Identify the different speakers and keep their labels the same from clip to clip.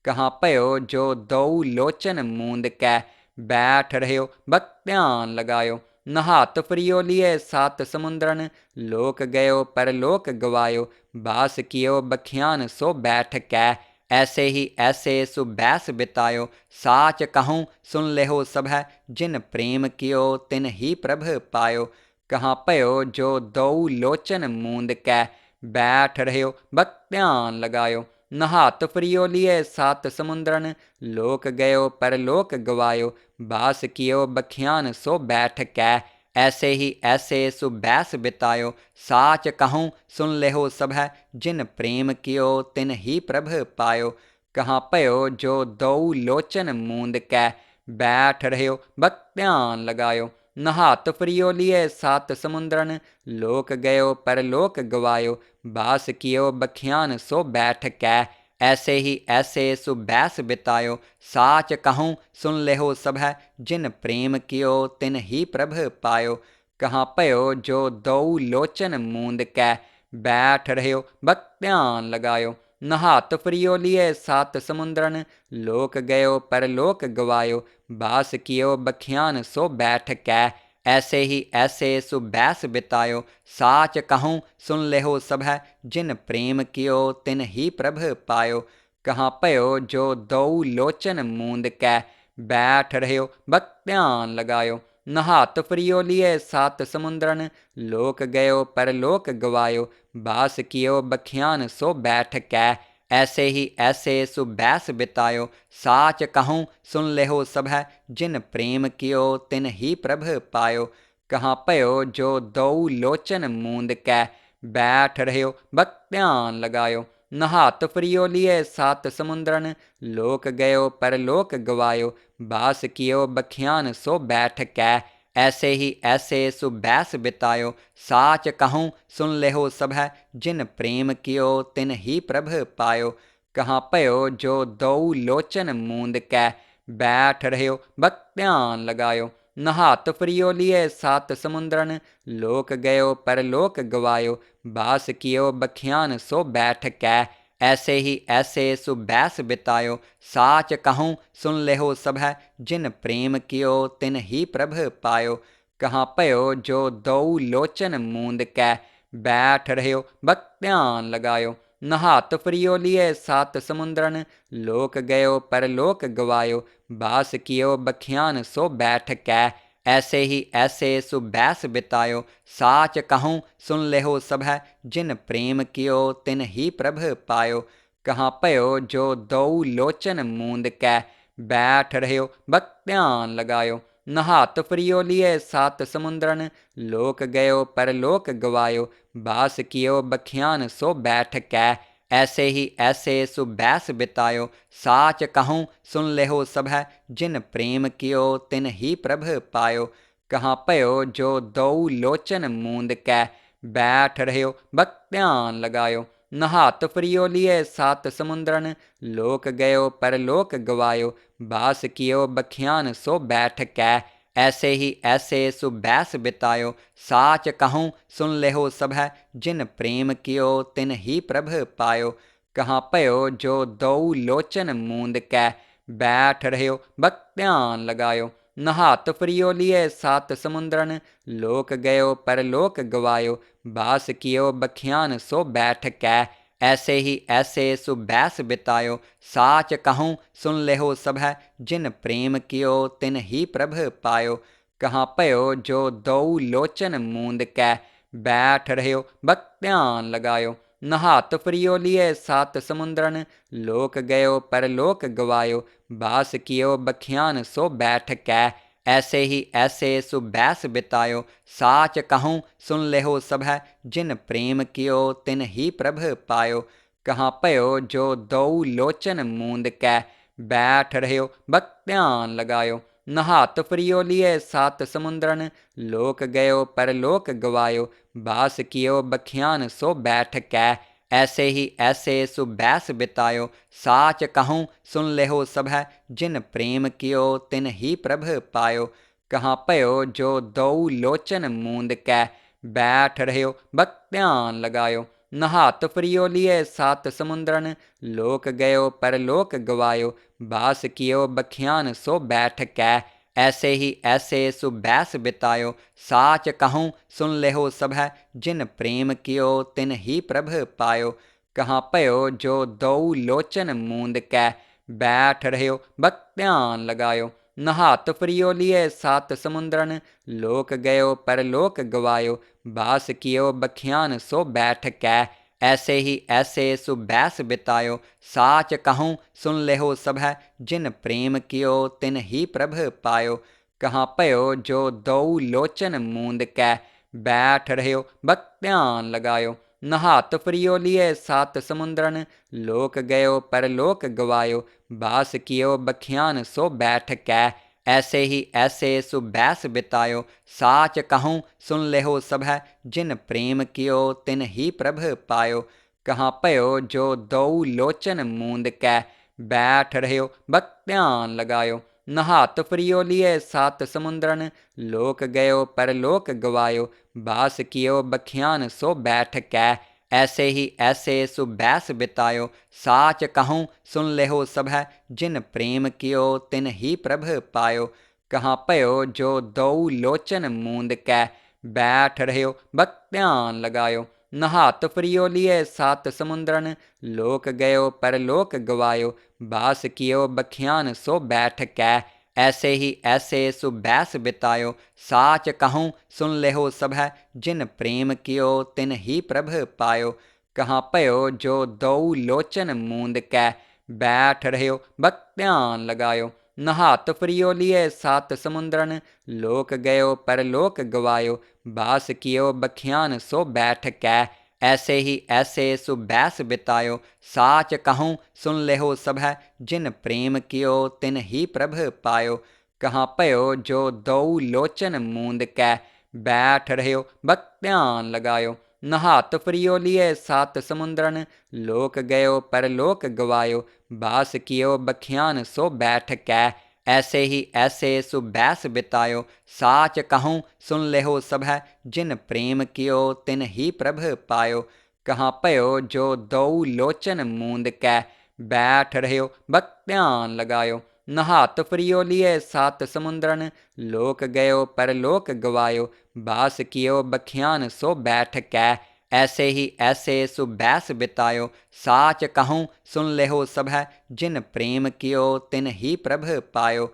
Speaker 1: कहाँ पयो जो दऊ लोचन मूंद कै, बैठ रह्यो बक ध्यान लगायो। नहात फ्रियो लिए सात समुद्रन, लोक गयो परलोक गवायो। बास कियो बखियान सो बैठ कै, ऐसे ही ऐसे सुबैस बितायो। साच कहूँ सुन लेहो सब है, जिन प्रेम कियो तिन ही प्रभ पायो। कहाँ पयो जो दऊ लोचन मूंद कै, बैठ रह्यो बक ध्यान लगायो। नहात फ्रियो लिए सात समुद्रन, लोक गयो परलोक गवायो। बास कियो बखियान सो बैठ कै, ऐसे ही ऐसे सुबैस बितायो। साच कहूँ सुन लेहो सब है, जिन प्रेम कियो तिन ही प्रभ पायो। कहाँ पयो जो दऊ लोचन मूंद कै, बैठ रह्यो बक ध्यान लगायो। नहात फ्रियो लिए सात समुद्रन, लोक गयो परलोक गवायो। बास कियो बखियान सो बैठ कै, ऐसे ही ऐसे सुबैस बितायो। साच कहूँ सुन लेहो सब है, जिन प्रेम कियो तिन ही प्रभ पायो। कहाँ पयो जो दऊ लोचन मूंद कै, बैठ रह्यो बक ध्यान लगायो। नहात फ्रियो लिए सात समुद्रन, लोक गयो परलोक गवायो। बास कियो बखियान सो बैठ कै, ऐसे ही ऐसे सुबैस बितायो। साच कहूँ सुन लेहो सब है, जिन प्रेम कियो तिन ही प्रभ पायो। कहाँ पयो जो दऊ लोचन मूंद कै, बैठ रह्यो बक ध्यान लगायो। नहात फ्रियो लिए सात समुद्रन, लोक गयो परलोक गवायो। बास कियो बखियान सो बैठ कै, ऐसे ही ऐसे सुबैस बितायो। साच कहूँ सुन लेहो सब है, जिन प्रेम कियो तिन ही प्रभ पायो। कहाँ पयो जो दऊ लोचन मूंद कै, बैठ रह्यो बक ध्यान लगायो। नहात फ्रियो लिए सात समुद्रन, लोक गयो परलोक गवायो। बास कियो बखियान सो बैठ कै, ऐसे ही ऐसे सुबैस बितायो। साच कहूँ सुन लेहो सब है, जिन प्रेम कियो तिन ही प्रभ पायो। कहाँ पयो जो दऊ लोचन मूंद कै, बैठ रह्यो बक ध्यान लगायो। नहात फ्रियो लिए सात समुद्रन, लोक गयो परलोक गवायो। बास कियो बखियान सो बैठ कै, ऐसे ही ऐसे सुबैस बितायो। साच कहूँ सुन लेहो सब है, जिन प्रेम कियो तिन ही प्रभ पायो। कहाँ पयो जो दऊ लोचन मूंद कै, बैठ रह्यो बक ध्यान लगायो। नहात फ्रियो लिए सात समुद्रन, लोक गयो परलोक गवायो। बास कियो बखियान सो बैठ कै, ऐसे ही ऐसे सुबैस बितायो। साच कहूँ सुन लेहो सब है, जिन प्रेम कियो तिन ही प्रभ पायो। कहाँ पयो जो दऊ लोचन मूंद कै, बैठ रह्यो बक ध्यान लगायो। नहात फ्रियो लिए सात समुद्रन, लोक गयो परलोक गवायो। बास कियो बखियान सो बैठ कै, ऐसे ही ऐसे सुबैस बितायो। साच कहूँ सुन लेहो सब है, जिन प्रेम कियो तिन ही प्रभ पायो। कहाँ पयो जो दऊ लोचन मूंद कै, बैठ रह्यो बक ध्यान लगायो। नहात फ्रियो लिए सात समुद्रन, लोक गयो परलोक गवायो। बास कियो बखियान सो बैठ कै, ऐसे ही ऐसे सुबैस बितायो। साच कहूँ सुन लेहो सब है, जिन प्रेम कियो तिन ही प्रभ पायो। कहाँ पयो जो दऊ लोचन मूंद कै, बैठ रह्यो बक ध्यान लगायो। नहात फ्रियो लिए सात समुद्रन, लोक गयो परलोक गवायो। बास कियो बखियान सो बैठ कै, ऐसे ही ऐसे सुबैस बितायो। साच कहूँ सुन लेहो सब है, जिन प्रेम कियो तिन ही प्रभ पायो। कहाँ पयो जो दऊ लोचन मूंद कै, बैठ रह्यो बक ध्यान लगायो। नहात फ्रियो लिए सात समुद्रन, लोक गयो परलोक गवायो। बास कियो बखियान सो बैठ कै, ऐसे ही ऐसे सुबैस बितायो। साच कहूँ सुन लेहो सब है, जिन प्रेम कियो तिन ही प्रभ पायो। कहाँ पयो जो दऊ लोचन मूंद कै, बैठ रह्यो बक ध्यान लगायो। नहात फ्रियो लिए सात समुद्रन, लोक गयो परलोक गवायो। बास कियो बखियान सो बैठ कै, ऐसे ही ऐसे सुबैस बितायो। साच कहूँ सुन लेहो सब है, जिन प्रेम कियो तिन ही प्रभ पायो। कहाँ पयो जो दऊ लोचन मूंद कै, बैठ रह्यो बक ध्यान लगायो। नहात फ्रियो लिए सात समुद्रन, लोक गयो परलोक गवायो, बास कियो बखियान सो बैठ कै, ऐसे ही ऐसे सुबैस बितायो, साच कहूँ सुन लेहो सब है, जिन प्रेम कियो तिन ही प्रभ पायो। कहाँ पयो जो दऊ लोचन मूंद कै, बैठ रह्यो बक ध्यान लगायो, नहात फ्रियो लिए सात समुद्रन, लोक गयो परलोक गवायो, बास कियो बखियान सो बैठ कै, ऐसे ही ऐसे सुबैस बितायो, साच कहूँ सुन लेहो सब है, जिन प्रेम कियो तिन ही प्रभ पायो। कहाँ पयो जो दऊ लोचन मूंद कै, बैठ रह्यो बक ध्यान लगायो, नहात फ्रियो लिए सात समुद्रन, लोक गयो परलोक गवायो, बास कियो बखियान सो बैठ कै, ऐसे ही ऐसे सुबैस बितायो, साच कहूँ सुन लेहो सब है, जिन प्रेम कियो तिन ही प्रभ पायो। कहाँ पयो जो दऊ लोचन मूंद कै, बैठ रह्यो बक ध्यान लगायो, नहात फ्रियो लिए सात समुद्रन, लोक गयो परलोक गवायो, बास कियो बखियान सो बैठ कै, ऐसे ही ऐसे सुबैस बितायो, साच कहूँ सुन लेहो सब है, जिन प्रेम कियो तिन ही प्रभ पायो। कहाँ पयो जो दऊ लोचन मूंद कै, बैठ रह्यो बक ध्यान लगायो, नहात फ्रियो लिए सात समुद्रन, लोक गयो परलोक गवायो, बास कियो बखियान सो बैठ कै, ऐसे ही ऐसे सुबैस बितायो, साच कहूँ सुन लेहो सब है, जिन प्रेम कियो तिन ही प्रभ पायो। कहाँ पयो जो दऊ लोचन मूंद कै, बैठ रह्यो बक ध्यान लगायो, नहात फ्रियो लिए सात समुद्रन, लोक गयो परलोक गवायो, बास कियो बखियान सो बैठ कै, ऐसे ही ऐसे सुबैस बितायो, साच कहूँ सुन लेहो सब है, जिन प्रेम कियो तिन ही प्रभ पायो। कहाँ पयो जो दऊ लोचन मूंद कै, बैठ रह्यो बक ध्यान लगायो, नहात फ्रियो लिए सात समुद्रन, लोक गयो परलोक गवायो, बास कियो बखियान सो बैठ कै, ऐसे ही ऐसे सुबैस बितायो, साच कहूँ सुन लेहो सब है, जिन प्रेम कियो तिन ही प्रभ पायो। कहाँ पयो जो दऊ लोचन मूंद कै, बैठ रह्यो बक ध्यान लगायो, नहात फ्रियो लिए सात समुद्रन, लोक गयो परलोक गवायो, बास कियो बखियान सो बैठ कै, ऐसे ही ऐसे सुबैस बितायो, साच कहूँ सुन लेहो सब है, जिन प्रेम कियो तिन ही प्रभ पायो।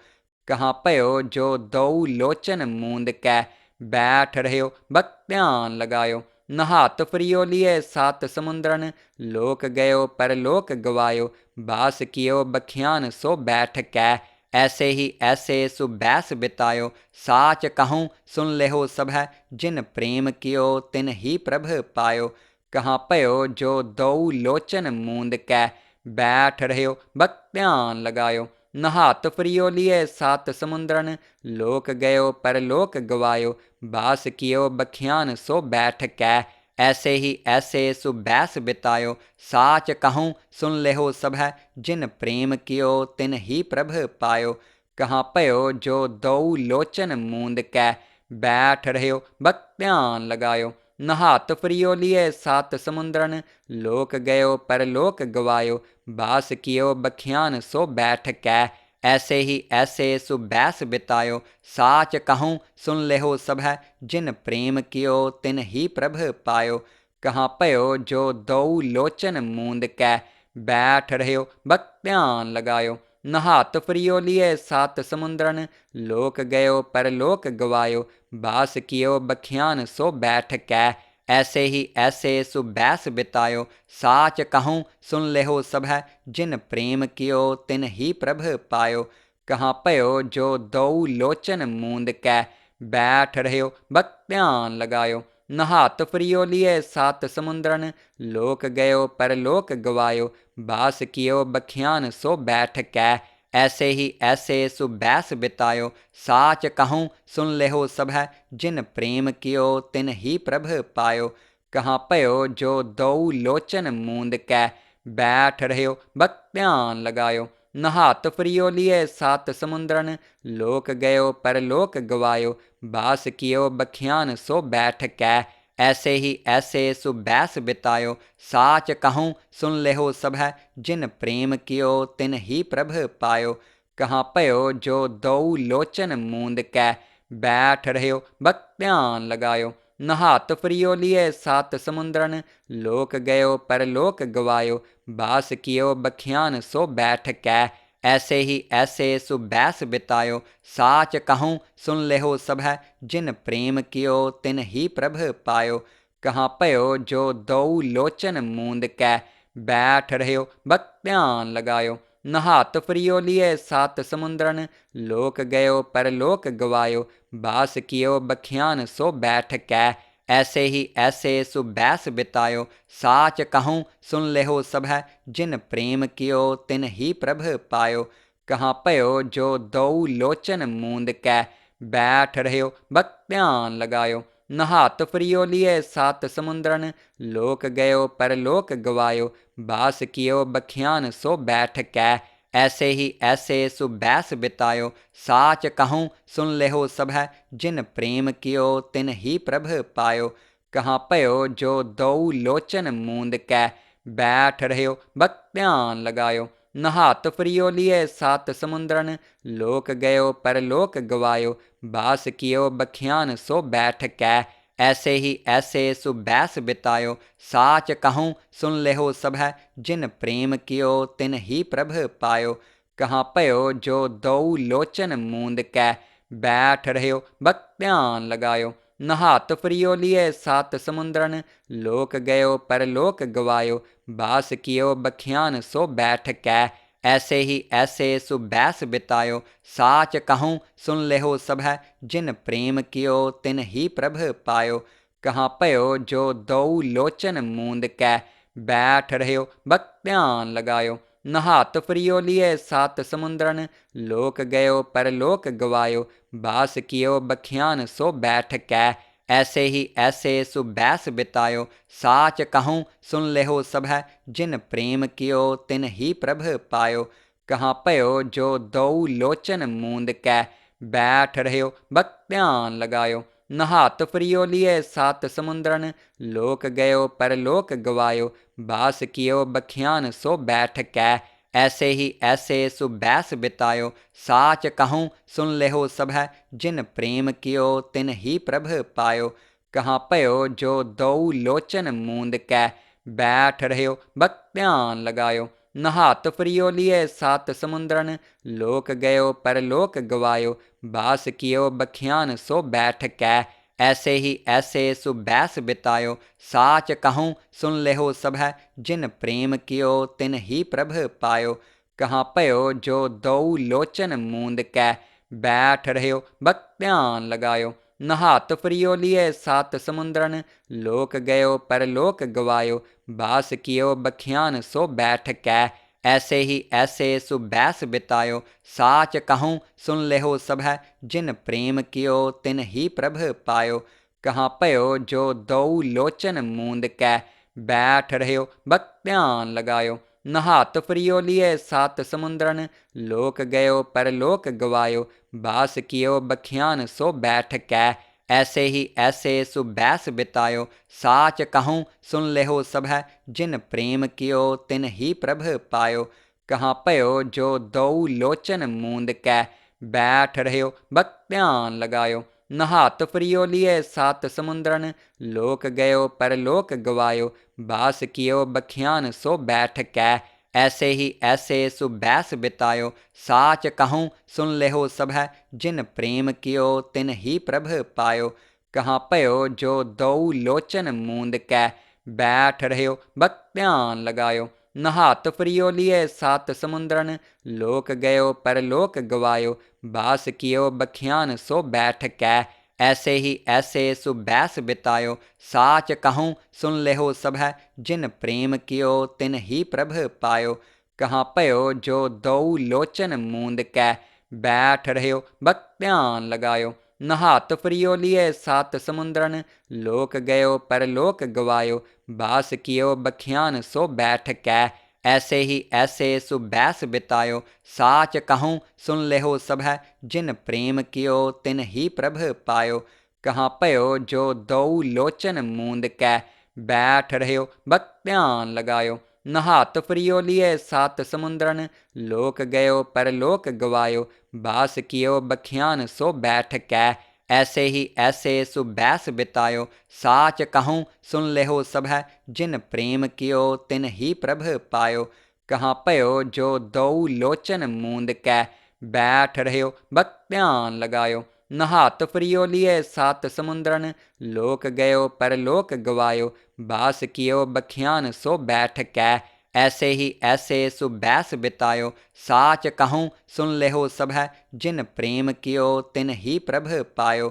Speaker 1: कहाँ पयो जो दऊ लोचन मूंद कै, बैठ रह्यो बक ध्यान लगायो, नहात फ्रियो लिए सात समुद्रन, लोक गयो परलोक गवायो, बास कियो बखियान सो बैठ कै, ऐसे ही ऐसे सुबैस बितायो, साच कहूँ सुन लेहो सब है, जिन प्रेम कियो तिन ही प्रभ पायो। कहाँ पयो जो दऊ लोचन मूंद कै, बैठ रह्यो बक ध्यान लगायो, नहात फ्रियो लिए सात समुद्रन, लोक गयो परलोक गवायो, बास कियो बखियान सो बैठ कै, ऐसे ही ऐसे सुबैस बितायो, साच कहूँ सुन लेहो सब है, जिन प्रेम कियो तिन ही प्रभ पायो। कहाँ पयो जो दऊ लोचन मूंद कै, बैठ रह्यो बक ध्यान लगायो, नहात फ्रियो लिए सात समुद्रन, लोक गयो परलोक गवायो, बास कियो बखियान सो बैठ कै, ऐसे ही ऐसे सुबैस बितायो, साच कहूँ सुन लेहो सब है, जिन प्रेम कियो तिन ही प्रभ पायो। कहाँ पयो जो दऊ लोचन मूंद कै, बैठ रह्यो बक ध्यान लगायो, नहात फ्रियो लिए सात समुद्रन, लोक गयो परलोक गवायो, बास कियो बखियान सो बैठ कै, ऐसे ही ऐसे सुबैस बितायो, साच कहूँ सुन लेहो सब है, जिन प्रेम कियो तिन ही प्रभ पायो। कहाँ पयो जो दऊ लोचन मूंद कै, बैठ रह्यो बक ध्यान लगायो, नहात फ्रियो लिए सात समुद्रन, लोक गयो परलोक गवायो, बास कियो बखियान सो बैठ कै, ऐसे ही ऐसे सुबैस बितायो, साच कहूँ सुन लेहो सब है, जिन प्रेम कियो तिन ही प्रभ पायो। कहाँ पयो जो दऊ लोचन मूंद कै, बैठ रह्यो बक ध्यान लगायो, नहात फ्रियो लिए सात समुद्रन, लोक गयो परलोक गवायो, बास कियो बखियान सो बैठ कै, ऐसे ही ऐसे सुबैस बितायो, साच कहूँ सुन लेहो सब है, जिन प्रेम कियो तिन ही प्रभ पायो। कहाँ पयो जो दऊ लोचन मूंद कै, बैठ रह्यो बक ध्यान लगायो। नहात फ्रियो लिए सात समुद्रन, लोक गयो पर लोक गवायो। बास कियो बखियान सो बैठ कै, ऐसे ही ऐसे सुबैस बितायो। साच कहूँ सुन लेहो सब है, जिन प्रेम कियो तिन ही प्रभ पायो। कहाँ पयो जो दऊ लोचन मूंद कै, बैठ रह्यो बक ध्यान लगायो। नहात फ्रियो लिए सात समुद्रन, लोक गयो पर लोक गवायो। बास कियो बखियान सो बैठ कै, ऐसे ही ऐसे सुबैस बितायो। साच कहूँ सुन लेहो सब है, जिन प्रेम कियो तिन ही प्रभ पायो। कहाँ पयो जो दऊ लोचन मूंद कै, बैठ रह्यो बक ध्यान लगायो। नहात फ्रियो लिए सात समुद्रन, लोक गयो पर लोक गवायो। बास कियो बखियान सो बैठ कै, ऐसे ही ऐसे सुबैस बितायो। साच कहूँ सुन लेहो सब है, जिन प्रेम कियो तिन ही प्रभ पायो। कहाँ पयो जो दऊ लोचन मूंद कै, बैठ रह्यो बक ध्यान लगायो। नहात फ्रियो लिए सात समुद्रन, लोक गयो पर लोक गवायो। बास कियो बखियान सो बैठ कै, ऐसे ही ऐसे सुबैस बितायो। साच कहूँ सुन लेहो सब है, जिन प्रेम कियो तिन ही प्रभ पायो। कहाँ पयो जो दऊ लोचन मूंद कै, बैठ रह्यो बक ध्यान लगायो। नहात फ्रियो लिए सात समुद्रन, लोक गयो पर लोक गवायो। बास कियो बखियान सो बैठ कै, ऐसे ही ऐसे सुबैस बितायो। साच कहूँ सुन लेहो सब है, जिन प्रेम कियो तिन ही प्रभ पायो। कहाँ पयो जो दऊ लोचन मूंद कै, बैठ रह्यो बक ध्यान लगायो। नहात फ्रियो लिए सात समुद्रन, लोक गयो पर लोक गवायो। बास कियो बखियान सो बैठ कै, ऐसे ही ऐसे सुबैस बितायो। साच कहूँ सुन लेहो सब है, जिन प्रेम कियो तिन ही प्रभ पायो। कहाँ पयो जो दऊ लोचन मूंद कै, बैठ रह्यो बक ध्यान लगायो। नहात फ्रियो लिए सात समुद्रन, लोक गयो पर लोक गवायो। बास कियो बखियान सो बैठ कै, ऐसे ही ऐसे सुबैस बितायो। साच कहूँ सुन लेहो सब है, जिन प्रेम कियो तिन ही प्रभ पायो। कहाँ पयो जो दऊ लोचन मूंद कै, बैठ रह्यो बक ध्यान लगायो। नहात फ्रियो लिए सात समुद्रन, लोक गयो पर लोक गवायो। बास कियो बखियान सो बैठ कै, ऐसे ही ऐसे सुबैस बितायो। साच कहूँ सुन लेहो सब है, जिन प्रेम कियो तिन ही प्रभ पायो। कहाँ पयो जो दऊ लोचन मूंद कै, बैठ रह्यो बक ध्यान लगायो। नहात फ्रियो लिए सात समुद्रन, लोक गयो पर लोक गवायो। बास कियो बखियान सो बैठ कै, ऐसे ही ऐसे सुबैस बितायो। साच कहूँ सुन लेहो सब है, जिन प्रेम कियो तिन ही प्रभ पायो। कहाँ पयो जो दऊ लोचन मूंद कै, बैठ रह्यो बक ध्यान लगायो। नहात फ्रियो लिए सात समुद्रन, लोक गयो पर लोक गवायो। बास कियो बखियान सो बैठ कै, ऐसे ही ऐसे सुबैस बितायो। साच कहूँ सुन लेहो सब है, जिन प्रेम कियो तिन ही प्रभ पायो। कहाँ पयो जो दऊ लोचन मूंद कै, बैठ रह्यो बक ध्यान लगायो। नहात फ्रियो लिए सात समुद्रन, लोक गयो पर लोक गवायो। बास कियो बखियान सो बैठ कै, ऐसे ही ऐसे सुबैस बितायो। साच कहूँ सुन लेहो सब है, जिन प्रेम कियो तिन ही प्रभ पायो। कहाँ पयो जो दऊ लोचन मूंद कै, बैठ रह्यो बक ध्यान लगायो। नहात फ्रियो लिए सात समुद्रन, लोक गयो पर लोक गवायो। बास कियो बखियान सो बैठ कै, ऐसे ही ऐसे सुबैस बितायो। साच कहूँ सुन लेहो सब है, जिन प्रेम कियो तिन ही प्रभ पायो। कहाँ पयो जो दऊ लोचन मूंद कै, बैठ रह्यो बक ध्यान लगायो। नहात फ्रियो लिए सात समुद्रन, लोक गयो पर लोक गवायो। बास कियो बखियान सो बैठ कै, ऐसे ही ऐसे सुबैस बितायो। साच कहूँ सुन लेहो सब है, जिन प्रेम कियो तिन ही प्रभ पायो। कहाँ पयो जो दऊ लोचन मूंद कै बैठ रह्यो बक ध्यान लगायो। नहात फ्रियो लिए सात समुंद्रन लोक गयो परलोक गवायो। बास कियो बखियान सो बैठ कै ऐसे ही ऐसे सुबैस बितायो। साच कहूँ सुन लेहो सब है जिन प्रेम कियो तिन ही प्रभ पायो। कहाँ पयो जो दऊ लोचन मूंद कै बैठ रह्यो बक ध्यान लगायो। नहात फ्रियो लिए सात समुंद्रन लोक गयो परलोक गवायो। बास कियो बखियान सो बैठ कै ऐसे ही ऐसे सुबैस बितायो। साच कहूँ सुन लेहो सब है जिन प्रेम कियो तिन ही प्रभ पायो।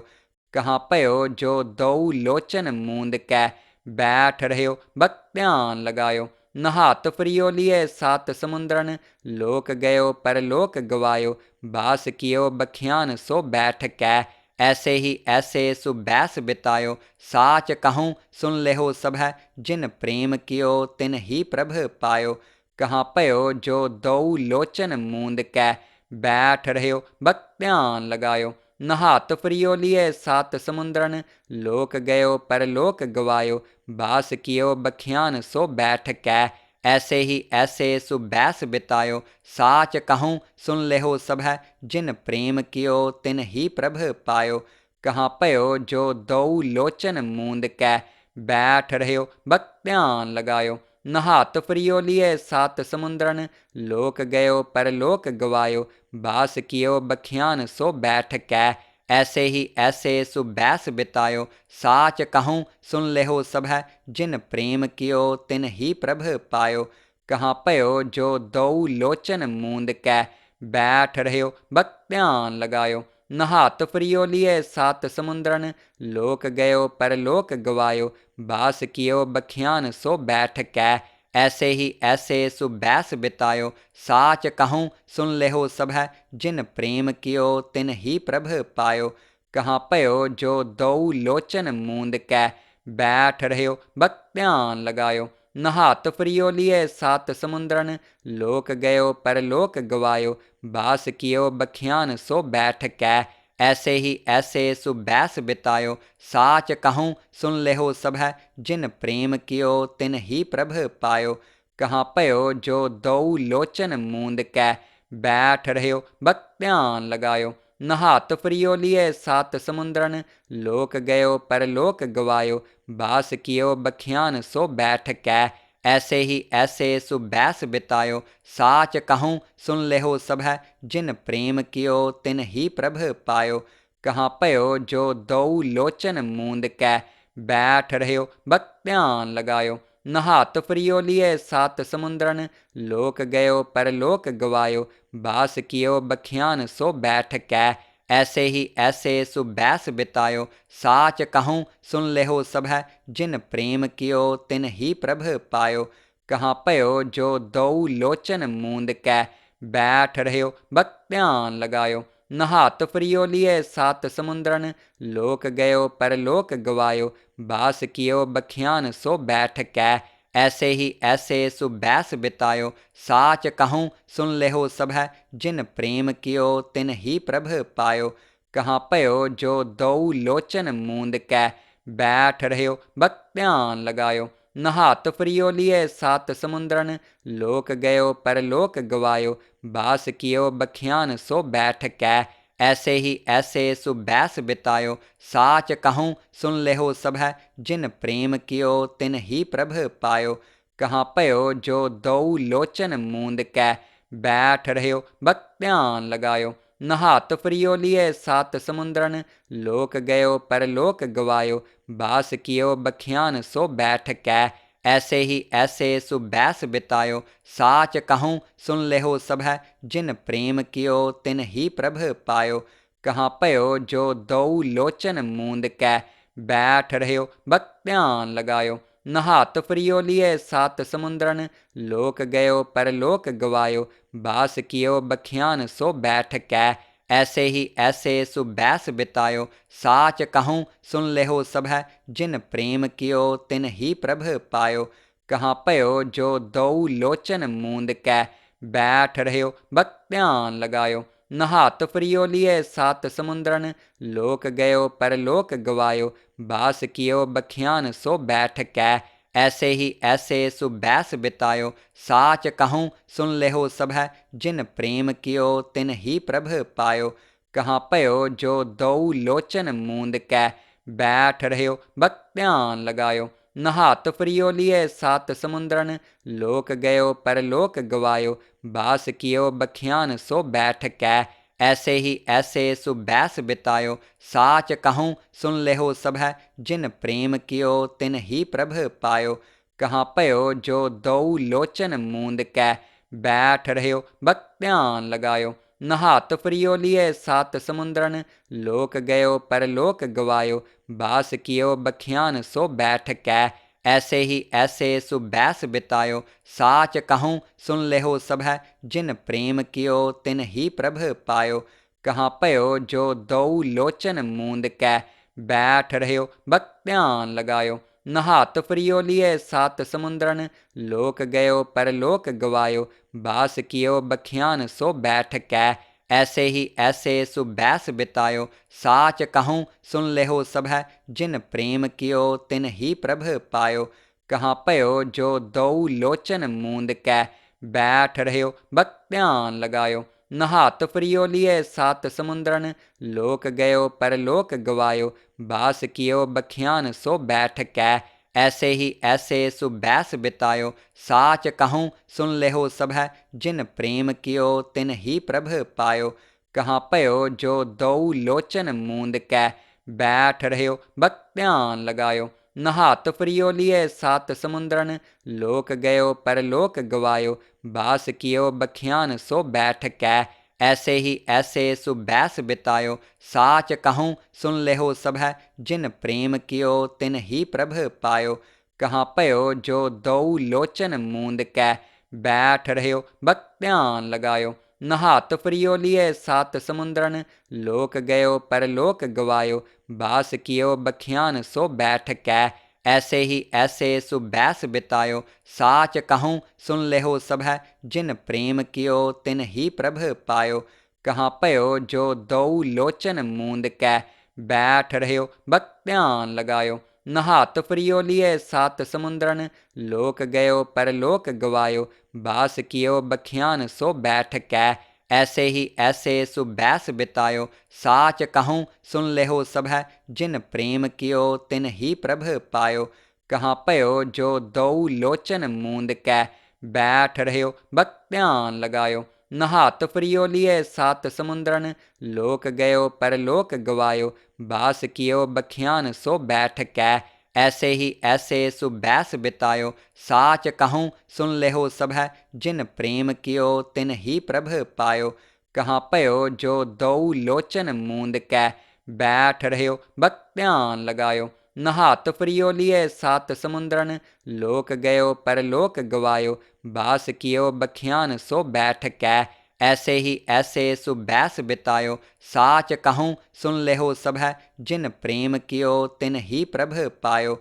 Speaker 1: कहाँ पयो जो दऊ लोचन मूंद कै बैठ रह्यो बक ध्यान लगायो। नहात फ्रियो लिए सात समुंद्रन लोक गयो परलोक गवायो। बास कियो बखियान सो बैठ कै ऐसे ही ऐसे सुबैस बितायो। साच कहूँ सुन लेहो सब है जिन प्रेम कियो तिन ही प्रभ पायो। कहाँ पयो जो दऊ लोचन मूंद कै बैठ रह्यो बक ध्यान लगायो। नहात फ्रियो लिए सात समुंद्रन लोक गयो परलोक गवायो। बास कियो बखियान सो बैठ कै ऐसे ही ऐसे सुबैस बितायो। साच कहूँ सुन लेहो सब है जिन प्रेम कियो तिन ही प्रभ पायो। कहाँ पयो जो दऊ लोचन मूंद कै बैठ रह्यो बक ध्यान लगायो। नहात फ्रियो लिए सात समुंद्रन लोक गयो परलोक गवायो। बास कियो बखियान सो बैठ कै ऐसे ही ऐसे सुबैस बितायो। साच कहूँ सुन लेहो सब है जिन प्रेम कियो तिन ही प्रभ पायो। कहाँ पयो जो दऊ लोचन मूंद कै बैठ रह्यो बक ध्यान लगायो। नहात फ्रियो लिए सात समुंद्रन लोक गयो परलोक गवायो। बास कियो बखियान सो बैठ कै ऐसे ही ऐसे सुबैस बितायो। साच कहूँ सुन लेहो सब है जिन प्रेम कियो तिन ही प्रभ पायो। कहाँ पयो जो दऊ लोचन मूंद कै बैठ रह्यो बक ध्यान लगायो। नहात फ्रियो लिए सात समुंद्रन लोक गयो परलोक गवायो। बास कियो बखियान सो बैठ कै ऐसे ही ऐसे सुबैस बितायो। साच कहूँ सुन लेहो सब है जिन प्रेम कियो तिन ही प्रभ पायो। कहाँ पयो जो दऊ लोचन मूंद कै बैठ रह्यो बक ध्यान लगायो। नहात फ्रियो लिए सात समुंद्रन लोक गयो परलोक गवायो। बास कियो बखियान सो बैठ कै ऐसे ही ऐसे सुबैस बितायो। साच कहूँ सुन लेहो सब है जिन प्रेम कियो तिन ही प्रभ पायो। कहाँ पयो जो दऊ लोचन मूंद कै बैठ रह्यो बक ध्यान लगायो। नहात फ्रियो लिए सात समुंद्रन लोक गयो परलोक गवायो। बास कियो बखियान सो बैठ कै ऐसे ही ऐसे सुबैस बितायो। साच कहूँ सुन लेहो सब है जिन प्रेम कियो तिन ही प्रभ पायो। कहाँ पयो जो दऊ लोचन मूंद कै बैठ रह्यो बक ध्यान लगायो। नहात फ्रियो लिए सात समुंद्रन लोक गयो परलोक गवायो। बास कियो बखियान सो बैठ कै ऐसे ही ऐसे सुबैस बितायो। साच कहूँ सुन लेहो सब है जिन प्रेम कियो तिन ही प्रभ पायो। कहाँ पयो जो दऊ लोचन मूंद कै बैठ रह्यो बक ध्यान लगायो। नहात फ्रियो लिए सात समुंद्रन लोक गयो परलोक गवायो। बास कियो बखियान सो बैठ कै ऐसे ही ऐसे सुबैस बितायो। साच कहूँ सुन लेहो सब है जिन प्रेम कियो तिन ही प्रभ पायो। कहाँ पयो जो दऊ लोचन मूंद कै बैठ रह्यो बक ध्यान लगायो। नहात फ्रियो लिए सात समुंद्रन लोक गयो परलोक गवायो। बास कियो बखियान सो बैठ कै ऐसे ही ऐसे सुबैस बितायो। साच कहूँ सुन लेहो सब है जिन प्रेम कियो तिन ही प्रभ पायो। कहाँ पयो जो दऊ लोचन मूंद कै बैठ रह्यो बक ध्यान लगायो। नहात फ्रियो लिए सात समुंद्रन लोक गयो परलोक गवायो। बास कियो बखियान सो बैठ कै ऐसे ही ऐसे सुबैस बितायो। साच कहूँ सुन लेहो सब है जिन प्रेम कियो तिन ही प्रभ पायो। कहाँ पयो जो दऊ लोचन मूंद कै बैठ रह्यो बक ध्यान लगायो। नहात फ्रियो लिए सात समुंद्रन, लोक गयो परलोक गवायो, बास कियो बखियान सो बैठ कै, ऐसे ही ऐसे सुबैस बितायो, साच कहूँ सुन लेहो सब है, जिन प्रेम कियो तिन ही प्रभ पायो। कहाँ पयो जो दऊ लोचन मूंद कै, बैठ रह्यो बक ध्यान लगायो, नहात फ्रियो लिए सात समुंद्रन, लोक गयो परलोक गवायो, बास कियो बखियान सो बैठ कै, ऐसे ही ऐसे सुबैस बितायो, साच कहूँ सुन लेहो सब है, जिन प्रेम कियो तिन ही प्रभ पायो। कहाँ पयो जो दऊ लोचन मूंद कै, बैठ रह्यो बक ध्यान लगायो, नहात फ्रियो लिए सात समुंद्रन, लोक गयो परलोक गवायो, बास कियो बखियान सो बैठ कै, ऐसे ही ऐसे सुबैस बितायो, साच कहूँ सुन लेहो सब है, जिन प्रेम कियो तिन ही प्रभ पायो। कहाँ पयो जो दऊ लोचन मूंद कै, बैठ रह्यो बक ध्यान लगायो, नहात फ्रियो लिए सात समुंद्रन, लोक गयो परलोक गवायो, बास कियो बखियान सो बैठ कै, ऐसे ही ऐसे सुबैस बितायो, साच कहूँ सुन लेहो सब है, जिन प्रेम कियो तिन ही प्रभ पायो। कहाँ पयो जो दऊ लोचन मूंद कै, बैठ रह्यो बक ध्यान लगायो, नहात फ्रियो लिए सात समुंद्रन, लोक गयो परलोक गवायो, बास कियो बखियान सो बैठ कै, ऐसे ही ऐसे सुबैस बितायो, साच कहूँ सुन लेहो सब है, जिन प्रेम कियो तिन ही प्रभ पायो। कहाँ पयो जो दऊ लोचन मूंद कै, बैठ रह्यो बक ध्यान लगायो, नहात फ्रियो लिए सात समुंद्रन, लोक गयो परलोक गवायो, बास कियो बखियान सो बैठ कै, ऐसे ही ऐसे सुबैस बितायो, साच कहूँ सुन लेहो सब है, जिन प्रेम कियो तिन ही प्रभ पायो। कहाँ पयो जो दऊ लोचन मूंद कै, बैठ रह्यो बक ध्यान लगायो, नहात फ्रियो लिए सात समुंद्रन, लोक गयो परलोक गवायो, बास कियो बखियान सो बैठ कै, ऐसे ही ऐसे सुबैस बितायो, साच कहूँ सुन लेहो सब है, जिन प्रेम कियो तिन ही प्रभ पायो। कहाँ पयो जो दऊ लोचन मूंद कै, बैठ रह्यो बक ध्यान लगायो, नहात फ्रियो लिए सात समुंद्रन, लोक गयो परलोक गवायो, बास कियो बखियान सो बैठ कै, ऐसे ही ऐसे सुबैस बितायो, साच कहूँ सुन लेहो सब है, जिन प्रेम कियो तिन ही प्रभ पायो। कहाँ पयो जो दऊ लोचन मूंद कै, बैठ रह्यो बक ध्यान लगायो, नहात फ्रियो लिए सात समुंद्रन, लोक गयो परलोक गवायो, बास कियो बखियान सो बैठ कै, ऐसे ही ऐसे सुबैस बितायो, साच कहूँ सुन लेहो सब है, जिन प्रेम कियो तिन ही प्रभ पायो। कहाँ पयो जो दऊ लोचन मूंद कै, बैठ रह्यो बक ध्यान लगायो, नहात फ्रियो लिए सात समुंद्रन, लोक गयो परलोक गवायो, बास कियो बखियान सो बैठ कै, ऐसे ही ऐसे सुबैस बितायो, साच कहूँ सुन लेहो सब है, जिन प्रेम कियो तिन ही प्रभ पायो।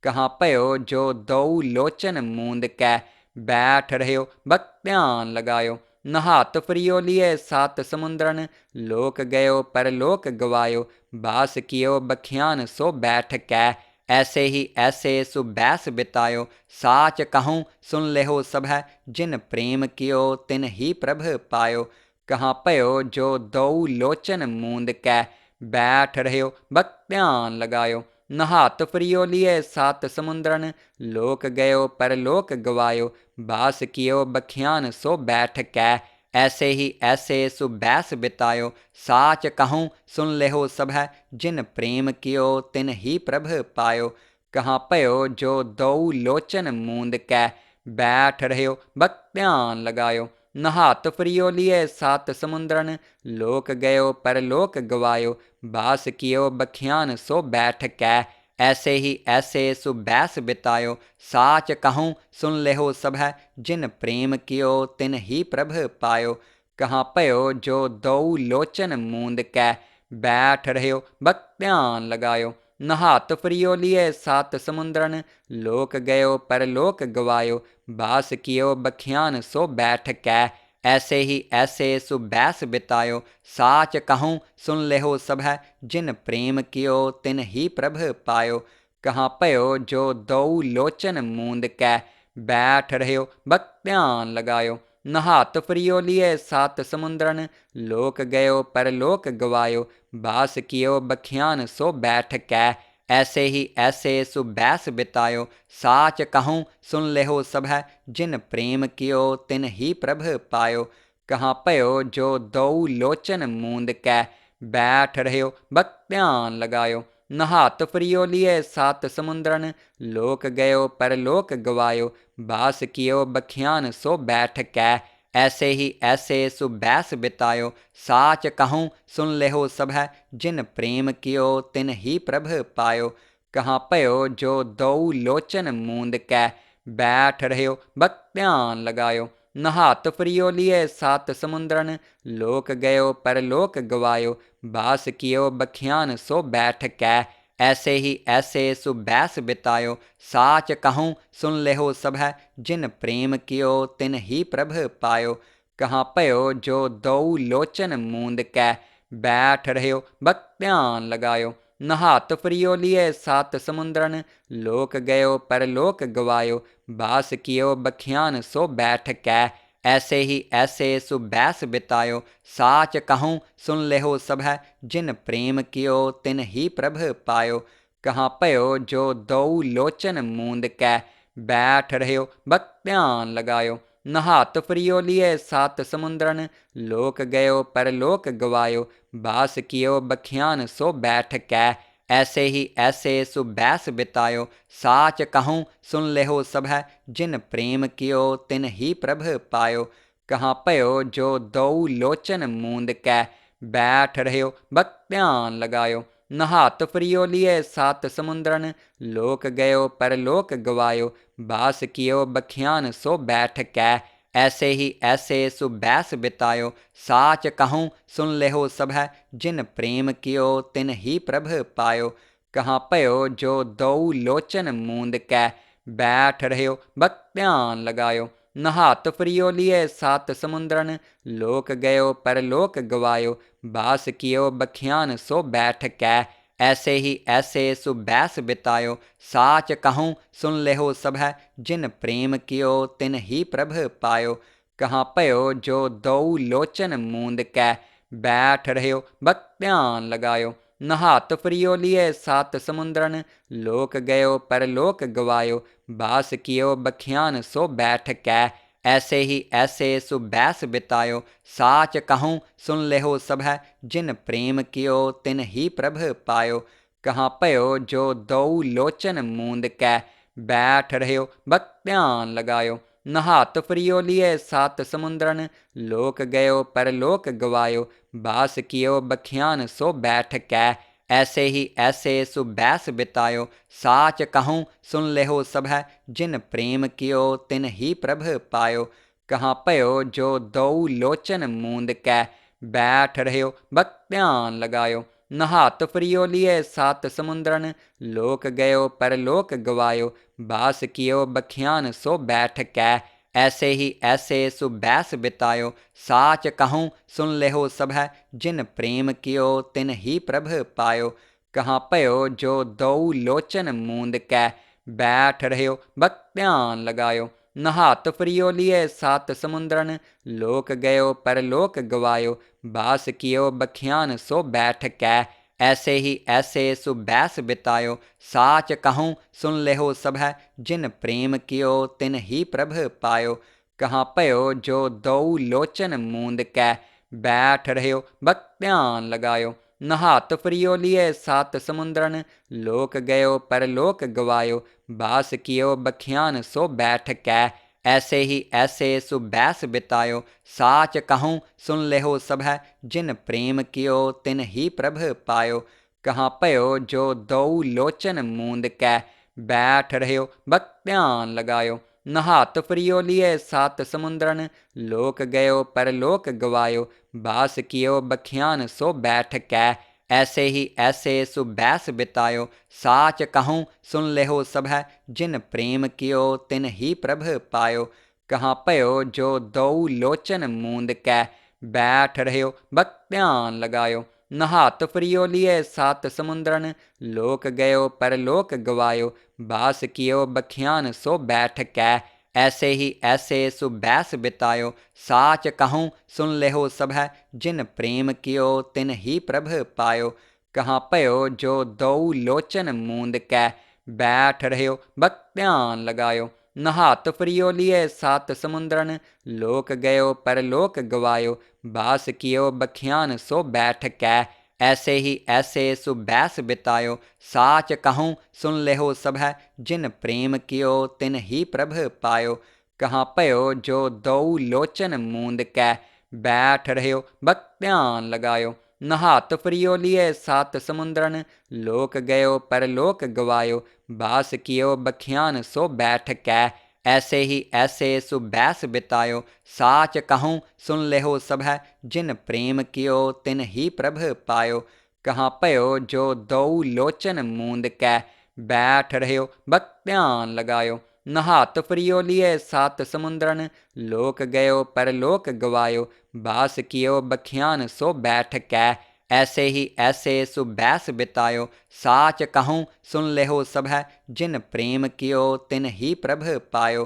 Speaker 1: कहाँ पयो जो दऊ लोचन मूंद कै, बैठ रह्यो बक ध्यान लगायो, नहात फ्रियो लिए सात समुंद्रन, लोक गयो परलोक गवायो, बास कियो बखियान सो बैठ कै, ऐसे ही ऐसे सुबैस बितायो, साच कहूँ सुन लेहो सब है, जिन प्रेम कियो तिन ही प्रभ पायो। कहाँ पयो जो दऊ लोचन मूंद कै, बैठ रह्यो बक ध्यान लगायो, नहात फ्रियो लिए सात समुंद्रन, लोक गयो परलोक गवायो, बास कियो बखियान सो बैठ कै, ऐसे ही ऐसे सुबैस बितायो, साच कहूँ सुन लेहो सब है, जिन प्रेम कियो तिन ही प्रभ पायो। कहाँ पयो जो दऊ लोचन मूंद कै, बैठ रह्यो बक ध्यान लगायो, नहात फ्रियो लिए सात समुंद्रन, लोक गयो परलोक गवायो, बास कियो बखियान सो बैठ कै, ऐसे ही ऐसे सुबैस बितायो, साच कहूँ सुन लेहो सब है, जिन प्रेम कियो तिन ही प्रभ पायो। कहाँ पयो जो दऊ लोचन मूंद कै, बैठ रह्यो बक ध्यान लगायो, नहात फ्रियो लिए सात समुंद्रन, लोक गयो परलोक गवायो, बास कियो बखियान सो बैठ कै, ऐसे ही ऐसे सुबैस बितायो, साच कहूँ सुन लेहो सब है, जिन प्रेम कियो तिन ही प्रभ पायो। कहाँ पयो जो दो लोचन मूंद कै, बैठ रह्यो बक ध्यान लगायो। नहात फ्रियो लिए सात समुद्रन, लोक गयो पर लोक गवायो। बास कियो बखियान सो बैठ कै, ऐसे ही ऐसे सुबैस बितायो। साच कहूँ सुन लेहो सब है, जिन प्रेम कियो तिन ही प्रभ पायो। कहाँ पयो जो दो लोचन मूंद कै, बैठ रह्यो बक ध्यान लगायो। नहात फ्रियो लिए सात समुद्रन, लोक गयो पर लोक गवायो। बास कियो बखियान सो बैठ कै, ऐसे ही ऐसे सुबैस बितायो। साच कहूँ सुन लेहो सब है, जिन प्रेम कियो तिन ही प्रभ पायो। कहाँ पयो जो दो लोचन मूंद कै, बैठ रह्यो बक ध्यान लगायो। नहात फ्रियो लिए सात समुद्रन, लोक गयो पर लोक गवायो। बास कियो बखियान सो बैठ कै, ऐसे ही ऐसे सुबैस बितायो। साच कहूँ सुन लेहो सब है, जिन प्रेम कियो तिन ही प्रभ पायो। कहाँ पयो जो दो लोचन मूंद कै, बैठ रह्यो बक ध्यान लगायो। नहात फ्रियो लिए सात समुद्रन, लोक गयो पर लोक गवायो। बास कियो बखियान सो बैठ कै, ऐसे ही ऐसे सुबैस बितायो। साच कहूँ सुन लेहो सब है, जिन प्रेम कियो तिन ही प्रभ पायो। कहाँ पयो जो दो लोचन मूंद कै, बैठ रह्यो बक ध्यान लगायो। नहात फ्रियो लिए सात समुद्रन, लोक गयो पर लोक गवायो। बास कियो बखियान सो बैठ कै, ऐसे ही ऐसे सुबैस बितायो। साच कहूँ सुन लेहो सब है, जिन प्रेम कियो तिन ही प्रभ पायो। कहाँ पयो जो दो लोचन मूंद कै, बैठ रह्यो बक ध्यान लगायो। नहात फ्रियो लिए सात समुद्रन, लोक गयो पर लोक गवायो। बास कियो बखियान सो बैठ कै, ऐसे ही ऐसे सुबैस बितायो। साच कहूँ सुन लेहो सब है, जिन प्रेम कियो तिन ही प्रभ पायो। कहाँ पयो जो दो लोचन मूंद कै, बैठ रह्यो बक ध्यान लगायो। नहात फ्रियो लिए सात समुद्रन, लोक गयो पर लोक गवायो। बास कियो बखियान सो बैठ कै, ऐसे ही ऐसे सुबैस बितायो। साच कहूँ सुन लेहो सब है, जिन प्रेम कियो तिन ही प्रभ पायो। कहाँ पयो जो दो लोचन मूंद कै, बैठ रह्यो बक ध्यान लगायो। नहात फ्रियो लिए सात समुद्रन, लोक गयो पर लोक गवायो। बास कियो बखियान सो बैठ कै, ऐसे ही ऐसे सुबैस बितायो। साच कहूँ सुन लेहो सब है, जिन प्रेम कियो तिन ही प्रभ पायो। कहाँ पयो जो दो लोचन मूंद कै, बैठ रह्यो बक ध्यान लगायो। नहात फ्रियो लिए सात समुद्रन, लोक गयो पर लोक गवायो। बास कियो बखियान सो बैठ कै, ऐसे ही ऐसे सुबैस बितायो। साच कहूँ सुन लेहो सब है, जिन प्रेम कियो तिन ही प्रभ पायो। कहाँ पयो जो दो लोचन मूंद कै, बैठ रह्यो बक ध्यान लगायो। नहात फ्रियो लिए सात समुद्रन, लोक गयो पर लोक गवायो। बास कियो बखियान सो बैठ कै, ऐसे ही ऐसे सुबैस बितायो। साच कहूँ सुन लेहो सब है, जिन प्रेम कियो तिन ही प्रभ पायो। कहाँ पयो जो दो लोचन मूंद कै, बैठ रह्यो बक ध्यान लगायो। नहात फ्रियो लिए सात समुद्रन, लोक गयो पर लोक गवायो। बास कियो बखियान सो बैठ कै, ऐसे ही ऐसे सुबैस बितायो। साच कहूँ सुन लेहो सब है, जिन प्रेम कियो तिन ही प्रभ पायो। कहाँ पयो जो दो लोचन मूंद कै, बैठ रह्यो बक ध्यान लगायो। नहात फ्रियो लिए सात समुद्रन, लोक गयो पर लोक गवायो। बास कियो बखियान सो बैठ कै, ऐसे ही ऐसे सुबैस बितायो। साच कहूँ सुन लेहो सब है, जिन प्रेम कियो तिन ही प्रभ पायो। कहाँ पयो जो दो लोचन मूंद कै, बैठ रह्यो बक ध्यान लगायो। नहात फ्रियो लिए सात समुद्रन, लोक गयो पर लोक गवायो। बास कियो बखियान सो बैठ कै, ऐसे ही ऐसे सुबैस बितायो। साच कहूँ सुन लेहो सब है, जिन प्रेम कियो तिन ही प्रभ पायो। कहाँ पयो जो दऊ लोचन मूंद कै बैठ रह्यो बक ध्यान लगायो। नहात फ्रियो लिए सात समुद्रन लोक गयो पर लोक गवायो। बास कियो बखियान सो बैठ कै ऐसे सुबैस बितायो। साच कहूँ सुन लेहो सब है जिन प्रेम कियो तिन ही प्रभ पायो। कहाँ पयो जो दऊ लोचन मूंद कै बैठ रह्यो बक ध्यान लगायो। नहात फ्रियो लिए सात समुद्रन लोक गयो पर लोक गवायो। बास कियो बखियान सो बैठ कै ऐसे सुबैस बितायो। साच कहूँ सुन लेहो सब है जिन प्रेम कियो तिन ही प्रभ पायो। कहाँ पयो जो दऊ लोचन मूंद कै बैठ रह्यो बक ध्यान लगायो। नहात फ्रियो लिए सात समुद्रन लोक गयो पर लोक गवायो। बास कियो बखियान सो बैठ कै ऐसे सुबैस बितायो। साच कहूँ सुन लेहो सब है जिन प्रेम कियो तिन ही प्रभ पायो। कहाँ पयो जो दऊ लोचन मूंद कै बैठ रह्यो बक ध्यान लगायो। नहात फ्रियो लिए सात समुद्रन लोक गयो पर लोक गवायो। बास कियो बखियान सो बैठ कै ऐसे सुबैस बितायो। साच कहूँ सुन लेहो सब है जिन प्रेम कियो तिन ही प्रभ पायो।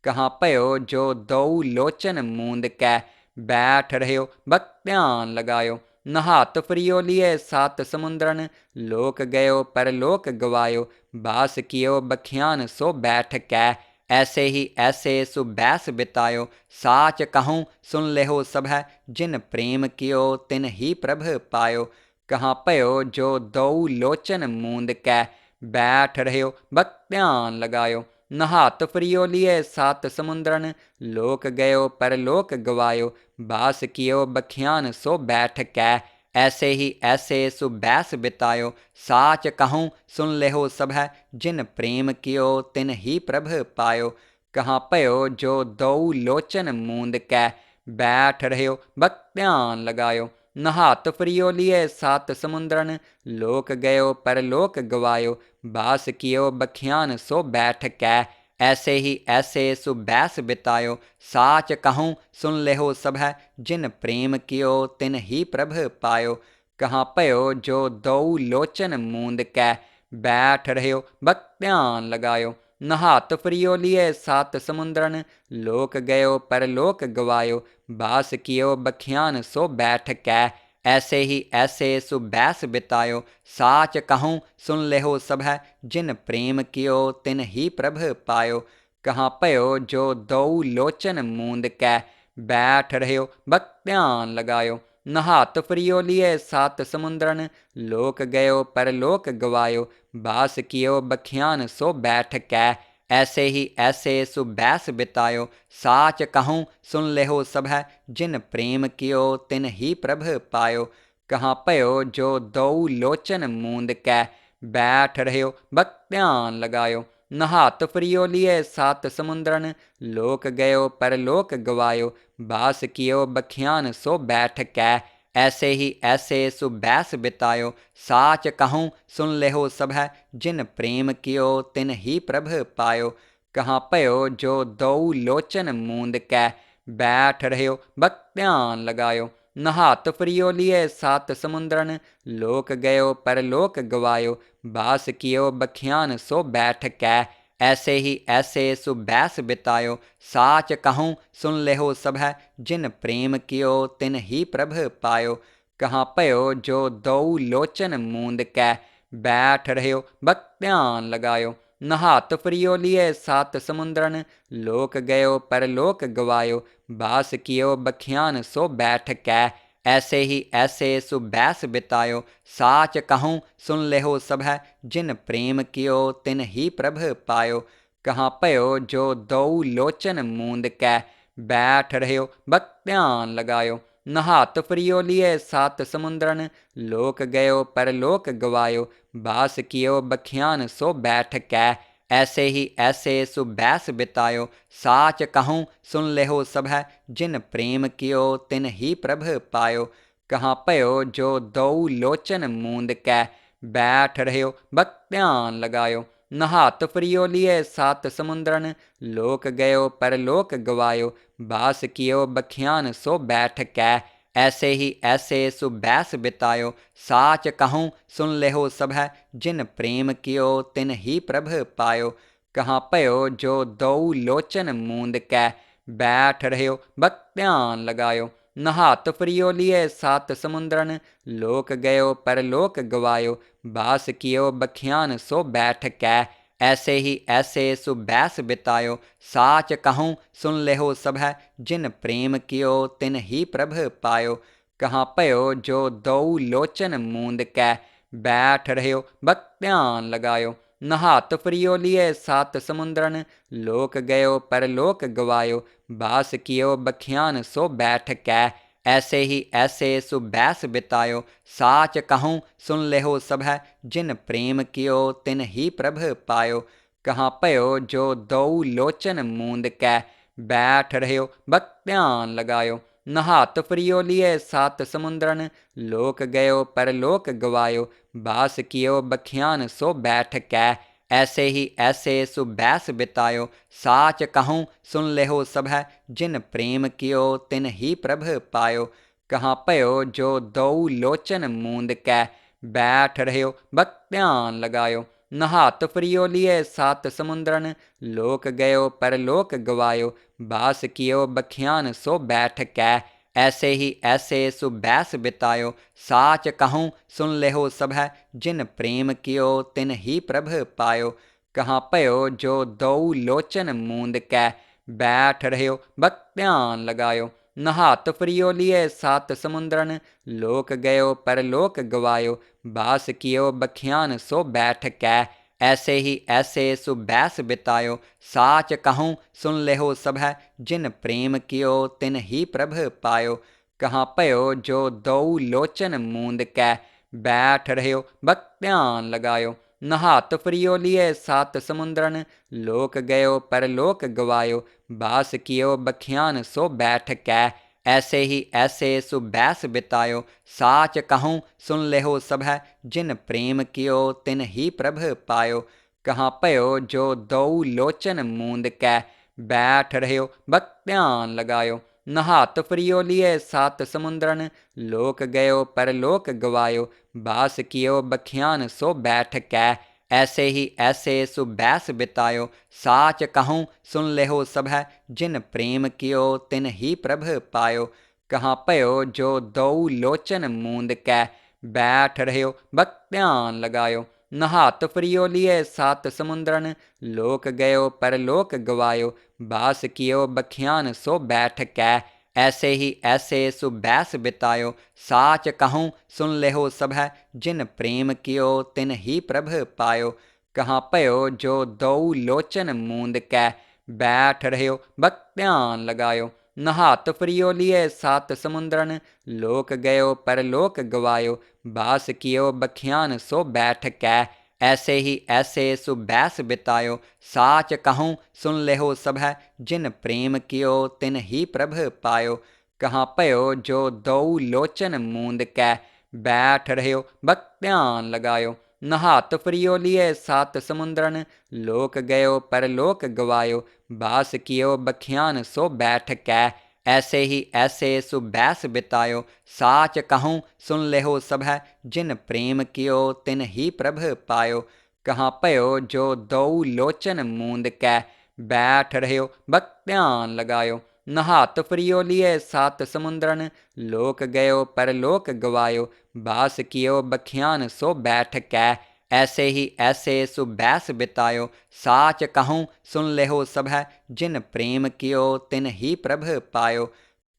Speaker 1: कहाँ पयो जो दऊ लोचन मूंद कै बैठ रह्यो बक ध्यान लगायो। नहात फ्रियो लिए सात समुद्रन लोक गयो पर लोक गवायो। बास कियो बखियान सो बैठ कै ऐसे सुबैस बितायो। साच कहूँ सुन लेहो सब है जिन प्रेम कियो तिन ही प्रभ पायो। कहाँ पयो जो दऊ लोचन मूंद कै बैठ रह्यो बक ध्यान लगायो। नहात फ्रियो लिए सात समुद्रन लोक गयो पर लोक गवायो। बास कियो बखियान सो बैठ कै ऐसे सुबैस बितायो। साच कहूँ सुन लेहो सब है जिन प्रेम कियो तिन ही प्रभ पायो। कहाँ पयो जो दऊ लोचन मूंद कै बैठ रह्यो बक ध्यान लगायो। नहात फ्रियो लिए सात समुद्रन लोक गयो पर लोक गवायो। बास कियो बखियान सो बैठ कै ऐसे सुबैस बितायो। साच कहूँ सुन लेहो सब है जिन प्रेम कियो तिन ही प्रभ पायो। कहाँ पयो जो दऊ लोचन मूंद कै बैठ रह्यो बक ध्यान लगायो। नहात फ्रियो लिए सात समुद्रन लोक गयो पर लोक गवायो। बास कियो बखियान सो बैठ कै ऐसे सुबैस बितायो। साच कहूँ सुन लेहो सब है जिन प्रेम कियो तिन ही प्रभ पायो। कहाँ पयो जो दऊ लोचन मूंद कै बैठ रह्यो बक ध्यान लगायो। नहात फ्रियो लिए सात समुद्रन लोक गयो पर लोक गवायो। बास कियो बखियान सो बैठ कै ऐसे सुबैस बितायो। साच कहूँ सुन लेहो सब है जिन प्रेम कियो तिन ही प्रभ पायो। कहाँ पयो जो दऊ लोचन मूंद कै बैठ रह्यो बक ध्यान लगायो। नहात फ्रियो लिए सात समुद्रन लोक गयो पर लोक गवायो। बास कियो बखियान सो बैठ कै ऐसे सुबैस बितायो। साच कहूँ सुन लेहो सब है जिन प्रेम कियो तिन ही प्रभ पायो। कहाँ पयो जो दऊ लोचन मूंद कै बैठ रह्यो बक ध्यान लगायो। नहात फ्रियो लिए सात समुद्रन लोक गयो पर लोक गवायो। बास कियो बखियान सो बैठ कै ऐसे सुबैस बितायो। साच कहूँ सुन लेहो सब है जिन प्रेम कियो तिन ही प्रभ पायो। कहाँ पयो जो दऊ लोचन मूंद कै बैठ रह्यो बक ध्यान लगायो। नहात फ्रियो लिए सात समुद्रन लोक गयो पर लोक गवायो। बास कियो बखियान सो बैठ कै ऐसे सुबैस बितायो। साच कहूँ सुन लेहो सब है जिन प्रेम कियो तिन ही प्रभ पायो। कहाँ पयो जो दऊ लोचन मूंद कै बैठ रह्यो बक ध्यान लगायो। नहात फ्रियो लिए सात समुद्रन लोक गयो पर लोक गवायो। बास कियो बखियान सो बैठ कै ऐसे सुबैस बितायो। साच कहूँ सुन लेहो सब है जिन प्रेम कियो तिन ही प्रभ पायो। कहाँ पयो जो दऊ लोचन मूंद कै बैठ रह्यो बक ध्यान लगायो। नहात फ्रियो लिए सात समुंद्रन, लोक गयो परलोक गवायो, बास कियो बखियान सो बैठ कै, ऐसे ही ऐसे सुबैस बितायो, साच कहूँ सुन लेहो सब है, जिन प्रेम कियो तिन ही प्रभ पायो। कहाँ पयो जो दऊ लोचन मूंद कै, बैठ रह्यो बक ध्यान लगायो, नहात फ्रियो लिए सात समुंद्रन, लोक गयो परलोक गवायो, बास कियो बखियान सो बैठ कै, ऐसे ही ऐसे सुबैस बितायो, साच कहूँ सुन लेहो सब है, जिन प्रेम कियो तिन ही प्रभ पायो। कहाँ पयो जो दऊ लोचन मूंद कै, बैठ रह्यो बक ध्यान लगायो, नहात फ्रियो लिए सात समुंद्रन, लोक गयो परलोक गवायो, बास कियो बखियान सो बैठ कै, ऐसे ही ऐसे सुबैस बितायो, साच कहूँ सुन लेहो सब है, जिन प्रेम कियो तिन ही प्रभ पायो। कहाँ पयो जो दऊ लोचन मूंद कै, बैठ रह्यो बक ध्यान लगायो, नहात फ्रियो लिए सात समुंद्रन, लोक गयो परलोक गवायो, बास कियो बखियान सो बैठ कै, ऐसे ही ऐसे सुबैस बितायो, साच कहूँ सुन लेहो सब है, जिन प्रेम कियो तिन ही प्रभ पायो। कहाँ पयो जो दऊ लोचन मूंद कै, बैठ रह्यो बक ध्यान लगायो, नहात फ्रियो लिए सात समुंद्रन, लोक गयो परलोक गवायो, बास कियो बखियान सो बैठ कै, ऐसे ही ऐसे सुबैस बितायो, साच कहूँ सुन लेहो सब है, जिन प्रेम कियो तिन ही प्रभ पायो। कहाँ पयो जो दऊ लोचन मूंद कै, बैठ रह्यो बक ध्यान लगायो, नहात फ्रियो लिए सात समुंद्रन, लोक गयो परलोक गवायो, बास कियो बखियान सो बैठ कै, ऐसे ही ऐसे सुबैस बितायो, साच कहूँ सुन लेहो सब है, जिन प्रेम कियो तिन ही प्रभ पायो। कहाँ पयो जो दऊ लोचन मूंद कै, बैठ रह्यो बक ध्यान लगायो, नहात फ्रियो लिए सात समुंद्रन, लोक गयो परलोक गवायो, बास कियो बखियान सो बैठ कै, ऐसे ही ऐसे सुबैस बितायो, साच कहूँ सुन लेहो सब है, जिन प्रेम कियो तिन ही प्रभ पायो। कहाँ पयो जो दऊ लोचन मूंद कै, बैठ रह्यो बक ध्यान लगायो, नहात फ्रियो लिए सात समुंद्रन, लोक गयो परलोक गवायो, बास कियो बखियान सो बैठ कै, ऐसे ही ऐसे सुबैस बितायो, साच कहूँ सुन लेहो सब है, जिन प्रेम कियो तिन ही प्रभ पायो। कहाँ पयो जो दऊ लोचन मूंद कै, बैठ रह्यो बक ध्यान लगायो, नहात फ्रियो लिए सात समुंद्रन, लोक गयो परलोक गवायो, बास कियो बखियान सो बैठ कै, ऐसे ही ऐसे सुबैस बितायो, साच कहूँ सुन लेहो सब है, जिन प्रेम कियो तिन ही प्रभ पायो। कहाँ पयो जो दऊ लोचन मूंद कै, बैठ रह्यो बक ध्यान लगायो, नहात फ्रियो लिए सात समुंद्रन, लोक गयो परलोक गवायो, बास कियो बखियान सो बैठ कै, ऐसे ही ऐसे सुबैस बितायो, साच कहूँ सुन लेहो सब है, जिन प्रेम कियो तिन ही प्रभ पायो। कहाँ पयो जो दऊ लोचन मूंद कै, बैठ रह्यो बक ध्यान लगायो, नहात फ्रियो लिए सात समुंद्रन, लोक गयो परलोक गवायो, बास कियो बखियान सो बैठ कै, ऐसे ही ऐसे सुबैस बितायो, साच कहूँ सुन लेहो सब है, जिन प्रेम कियो तिन ही प्रभ पायो। कहाँ पयो जो दऊ लोचन मूंद कै, बैठ रह्यो बक ध्यान लगायो, नहात फ्रियो लिए सात समुंद्रन, लोक गयो परलोक गवायो, बास कियो बखियान सो बैठ कै, ऐसे ही ऐसे सुबैस बितायो, साच कहूँ सुन लेहो सब है, जिन प्रेम कियो तिन ही प्रभ पायो।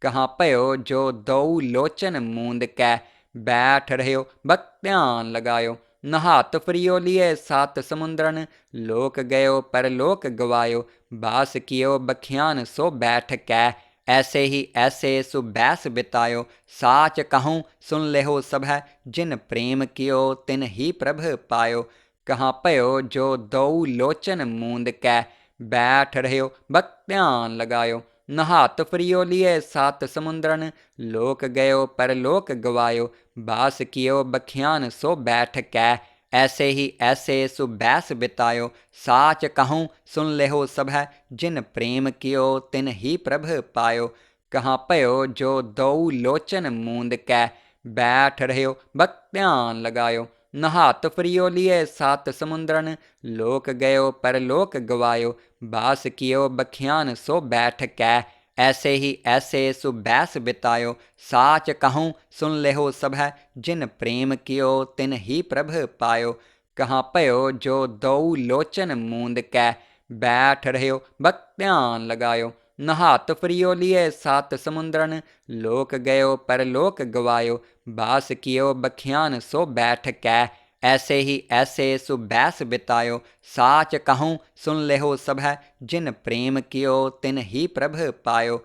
Speaker 1: कहाँ पयो जो दऊ लोचन मूंद कै, बैठ रह्यो बक ध्यान लगायो, नहात फ्रियो लिए सात समुंद्रन, लोक गयो परलोक गवायो, बास कियो बखियान सो बैठ कै, ऐसे ही ऐसे सुबैस बितायो, साच कहूँ सुन लेहो सब है, जिन प्रेम कियो तिन ही प्रभ पायो। कहाँ पयो जो दऊ लोचन मूंद कै, बैठ रह्यो बक ध्यान लगायो, नहात फ्रियो लिए सात समुंद्रन, लोक गयो परलोक गवायो, बास कियो बखियान सो बैठ कै, ऐसे ही ऐसे सुबैस बितायो, साच कहूँ सुन लेहो सब है, जिन प्रेम कियो तिन ही प्रभ पायो। कहाँ पयो जो दो लोचन मूंद कै, बैठ रह्यो बक ध्यान लगायो। नहात फ्रियो लिए सात समुद्रन, लोक गयो पर लोक गवायो। बास कियो बखियान सो बैठ कै, ऐसे ही ऐसे सुबैस बितायो। साच कहूँ सुन लेहो सब है, जिन प्रेम कियो तिन ही प्रभ पायो। कहाँ पयो जो दो लोचन मूंद कै, बैठ रह्यो बक ध्यान लगायो। नहात फ्रियो लिए सात समुद्रन, लोक गयो पर लोक गवायो। बास कियो बखियान सो बैठ कै, ऐसे ही ऐसे सुबैस बितायो। साच कहूँ सुन लेहो सब है, जिन प्रेम कियो तिन ही प्रभ पायो।